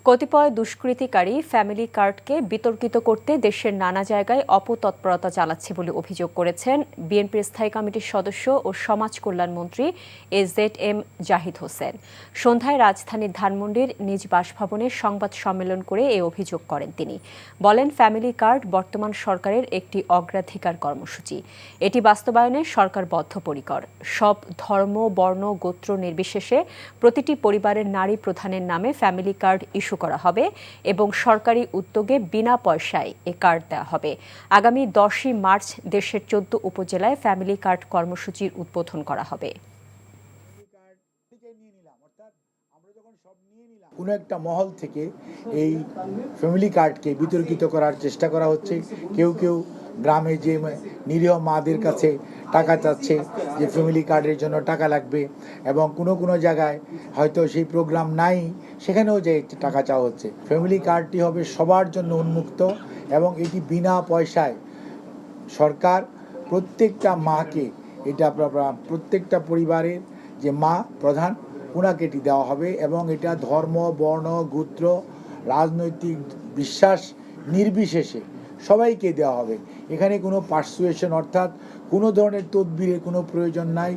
কতিপয় দুষ্কৃতিকারী ফ্যামিলি কার্ডকে বিতর্কিত করতে দেশের নানা জায়গায় অপতৎপরতা চালাচ্ছে বলে অভিযোগ করেছেন বিএনপির স্থায়ী কমিটির সদস্য ও সমাজ কল্যাণ মন্ত্রী এজেড জাহিদ হোসেন। সন্ধ্যায় রাজধানীর ধানমন্ডির নিজ বাসভবনে সংবাদ সম্মেলন করে এই অভিযোগ করেন তিনি। বলেন, ফ্যামিলি কার্ড বর্তমান সরকারের একটি অগ্রাধিকার কর্মসূচি। এটি বাস্তবায়নে সরকার বদ্ধপরিকর। সব ধর্ম, বর্ণ, গোত্র নির্বিশেষে প্রতিটি পরিবারের নারী প্রধানের নামে ফ্যামিলি কার্ড ইস্যু করা হবে এবং সরকারি উদ্যোগে বিনা পয়সায় এ কার্ড দেওয়া হবে। আগামী 10ই মার্চ দেশের 14 উপজেলায় ফ্যামিলি কার্ড কর্মসূচির উদ্বোধন করা হবে। কোনো একটা মহল থেকে এই ফ্যামিলি কার্ডকে বিতর্কিত করার চেষ্টা করা হচ্ছে। কেউ কেউ গ্রামে যে নিরীহ মাদের কাছে টাকা চাচ্ছে যে ফ্যামিলি কার্ডের জন্য টাকা লাগবে, এবং কোনো জায়গায় হয়তো সেই প্রোগ্রাম নাই, সেখানেও যে টাকা চাওয়া হচ্ছে। ফ্যামিলি কার্ডটি হবে সবার জন্য উন্মুক্ত এবং এটি বিনা পয়সায় সরকার প্রত্যেকটা মাকে, এটা প্রত্যেকটা পরিবারের যে মা প্রধান ওনাকে এটি দেওয়া হবে এবং এটা ধর্ম, বর্ণ, গোত্র, রাজনৈতিক বিশ্বাস নির্বিশেষে সবাইকে দেওয়া হবে। এখানে কোনো পার্সুয়েশন অর্থাৎ কোনো ধরনের তদবিরের কোনো প্রয়োজন নাই।